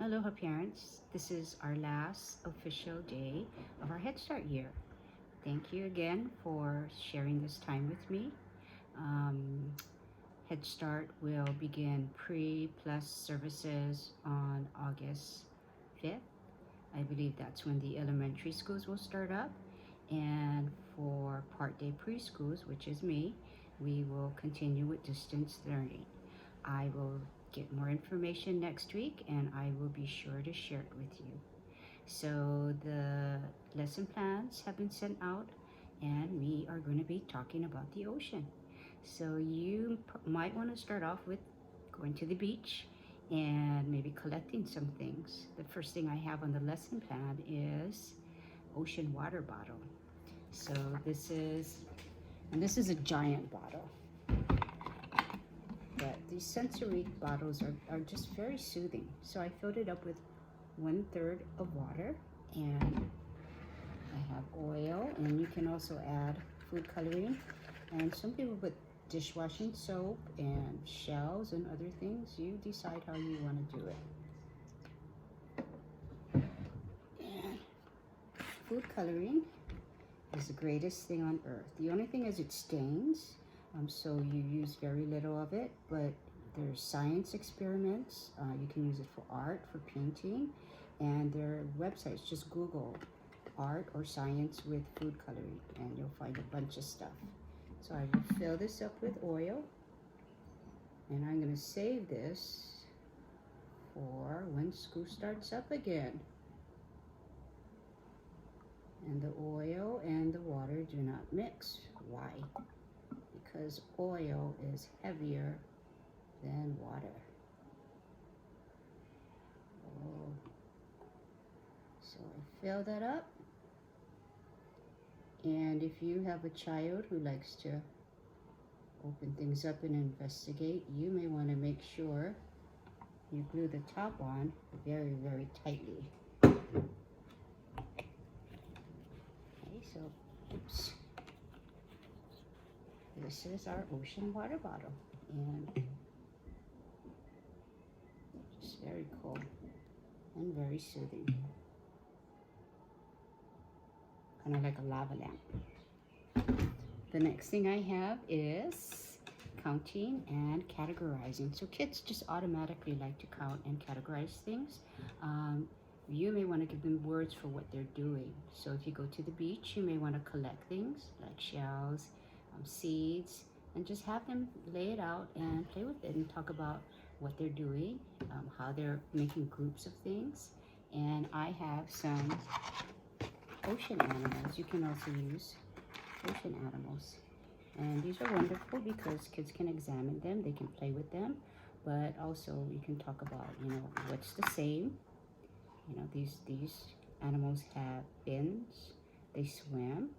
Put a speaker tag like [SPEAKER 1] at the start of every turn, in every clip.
[SPEAKER 1] Aloha parents, this is our last official day of our Head Start year. Thank you again for sharing this time with me. Um, Head Start will begin pre-plus services on August 5th. I believe that's when the elementary schools will start up. And for part day preschools, which is me, we will continue with distance learning. I will get more information next week and I will be sure to share it with you. So the lesson plans have been sent out and we are going to be talking about the ocean. So you might want to start off with going to the beach and maybe collecting some things. The first thing I have on the lesson plan is ocean water bottle. So this is a giant bottle. But these sensory bottles are just very soothing. So I filled it up with 1/3 of water, and I have oil, and you can also add food coloring. And some people put dishwashing soap and shells and other things. You decide how you want to do it. And food coloring is the greatest thing on earth. The only thing is it stains, so you use very little of it, but there's science experiments. You can use it for art, for painting, and there are websites. Just Google art or science with food coloring, and you'll find a bunch of stuff. So I will fill this up with oil, and I'm going to save this for when school starts up again. And the oil and the water do not mix. Why? Because oil is heavier than water. Oh. So I fill that up. And if you have a child who likes to open things up and investigate, you may want to make sure you glue the top on very, very tightly. So, oops. This is our ocean water bottle, and it's very cool and very soothing. Kind of like a lava lamp. The next thing I have is counting and categorizing. So kids just automatically like to count and categorize things. You may want to give them words for what they're doing. So if you go to the beach, you may want to collect things like shells, seeds, and just have them lay it out and play with it and talk about what they're doing, how they're making groups of things. And I have some ocean animals. You can also use ocean animals. And these are wonderful because kids can examine them, they can play with them, but also you can talk about, what's the same. These animals have fins, they swim.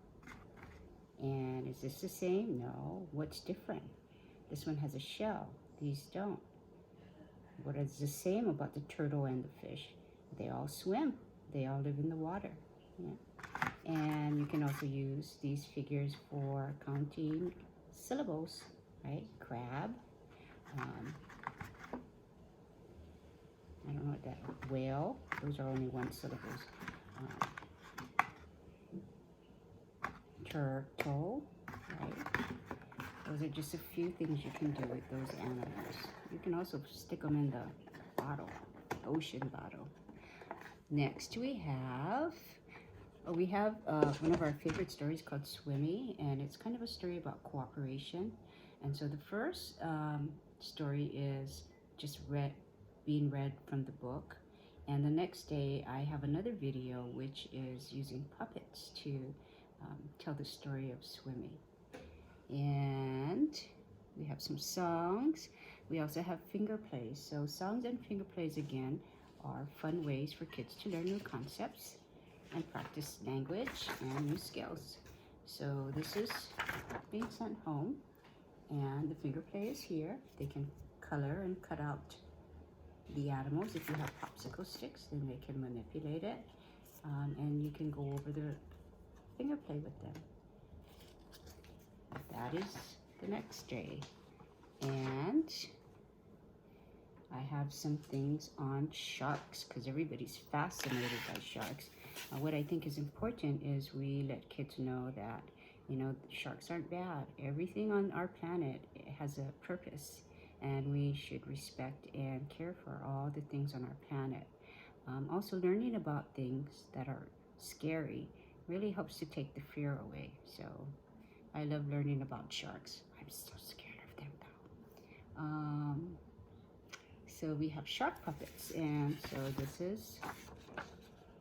[SPEAKER 1] And is this the same? No. What's different? This one has a shell, these don't. What is the same about the turtle and the fish? They all swim, they all live in the water. Yeah. And you can also use these figures for counting syllables, right? Crab, I don't know what that, whale, those are only one syllables. Turtle, right? Those are just a few things you can do with those animals. You can also stick them in the bottle, ocean bottle. Next we have one of our favorite stories called Swimmy, and it's kind of a story about cooperation. And so the first story is just being read from the book. And the next day I have another video which is using puppets to tell the story of swimming. And we have some songs. We also have finger plays. So songs and finger plays again are fun ways for kids to learn new concepts and practice language and new skills. So this is being sent home, and the finger play is here. They can color and cut out the animals. If you have popsicle sticks, then they can manipulate it, and you can go over the finger play with them. That is the next day. And I have some things on sharks because everybody's fascinated by sharks. What I think is important is we let kids know that, you know, sharks aren't bad. Everything on our planet has a purpose, and we should respect and care for all the things on our planet. Also, learning about things that are scary really helps to take the fear away. So I love learning about sharks. I'm so scared of them though. So we have shark puppets, and so this is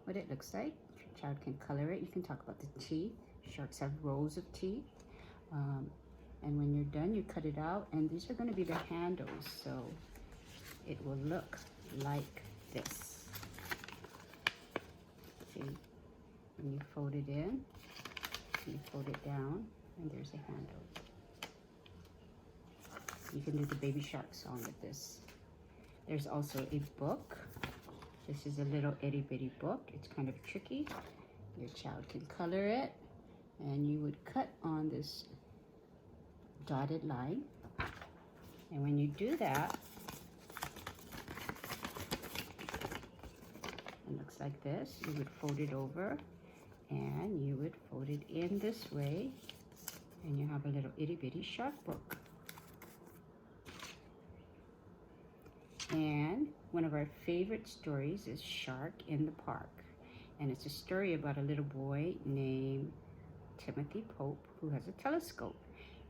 [SPEAKER 1] what it looks like. If your child can color it, you can talk about the teeth. Sharks have rows of teeth. And when you're done, you cut it out, and these are going to be the handles, so it will look like this. See, when you fold it in, you fold it down, and there's a handle. You can do the Baby Shark song with this. There's also a book. This is a little itty bitty book. It's kind of tricky. Your child can color it, and you would cut on this dotted line. And when you do that, it looks like this. You would fold it over, and you would fold it in this way, and you have a little itty bitty shark book. And one of our favorite stories is Shark in the Park. And it's a story about a little boy named Timothy Pope who has a telescope.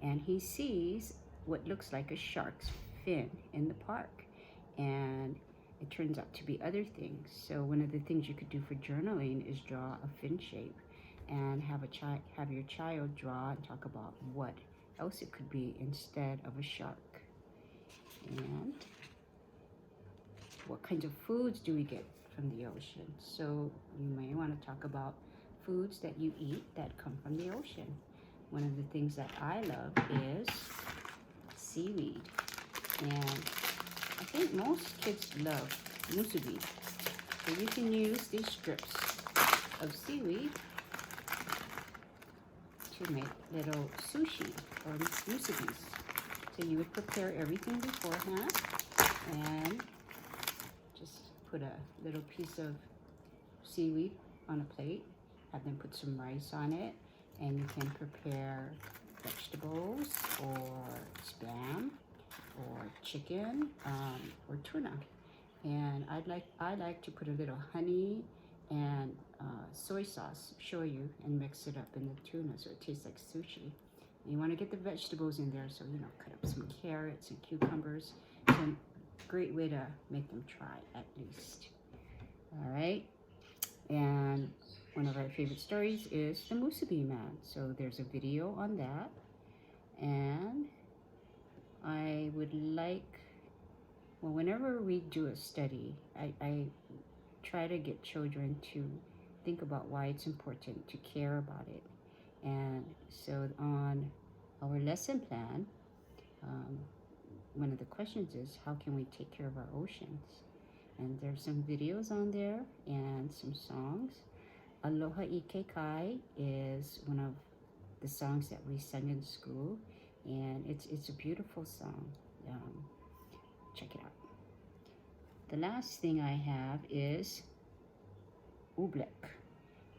[SPEAKER 1] And he sees what looks like a shark's fin in the park. And it turns out to be other things. So one of the things you could do for journaling is draw a fin shape and have your child draw and talk about what else it could be instead of a shark. And what kinds of foods do we get from the ocean? So you may want to talk about foods that you eat that come from the ocean. One of the things that I love is seaweed. And I think most kids love musubi. So you can use these strips of seaweed to make little sushi or musubis. So you would prepare everything beforehand and just put a little piece of seaweed on a plate, have them put some rice on it, and you can prepare vegetables or spam or chicken or tuna. And I like to put a little honey and soy sauce, shoyu, and mix it up in the tuna so it tastes like sushi. And you want to get the vegetables in there, so cut up some carrots and cucumbers. So great way to make them try at least. All right, and one of our favorite stories is the Musubi Man. So there's a video on that, and I would like, well, whenever we do a study, I try to get children to think about why it's important to care about it. And so on our lesson plan, one of the questions is, how can we take care of our oceans? And there's some videos on there and some songs. Aloha Ike Kai is one of the songs that we sang in school, and it's a beautiful song. Check it out. The last thing I have is Oobleck,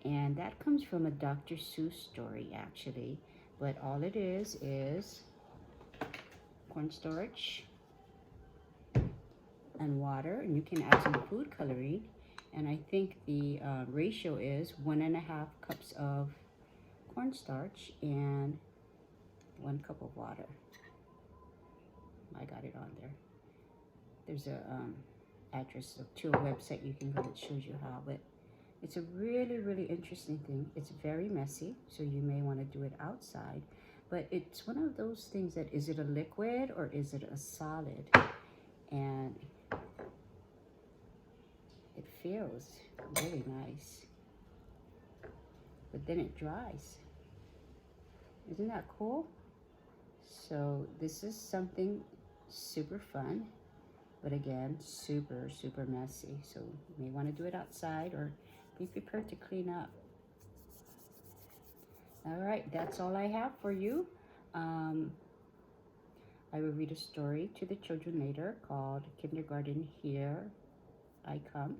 [SPEAKER 1] and that comes from a Dr. Seuss story actually, but all it is cornstarch and water, and you can add some food coloring, and I think the ratio is 1.5 cups of cornstarch and 1 cup of water. I got it on there. There's a address to a website you can go that shows you how, but it's a really interesting thing. It's very messy, so you may want to do it outside, but it's one of those things that, is it a liquid or is it a solid? And it feels really nice, but then it dries. Isn't that cool? So this is something super fun, but again, super messy. So you may want to do it outside or be prepared to clean up. All right, that's all I have for you. I will read a story to the children later called Kindergarten Here I Come.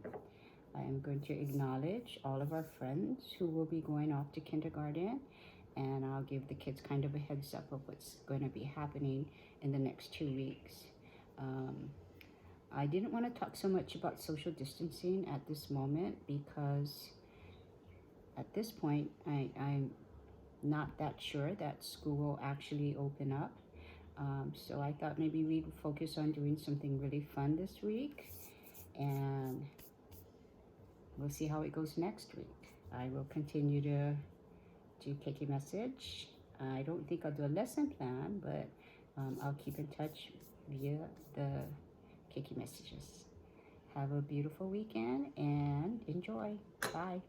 [SPEAKER 1] I am going to acknowledge all of our friends who will be going off to kindergarten, and I'll give the kids kind of a heads up of what's going to be happening in the next 2 weeks. I didn't want to talk so much about social distancing at this moment because at this point I'm not that sure that school will actually open up. So I thought maybe we would focus on doing something really fun this week, and we'll see how it goes next week. I will continue to do Keiki Message. I don't think I'll do a lesson plan, but I'll keep in touch via the Keiki Messages. Have a beautiful weekend and enjoy. Bye.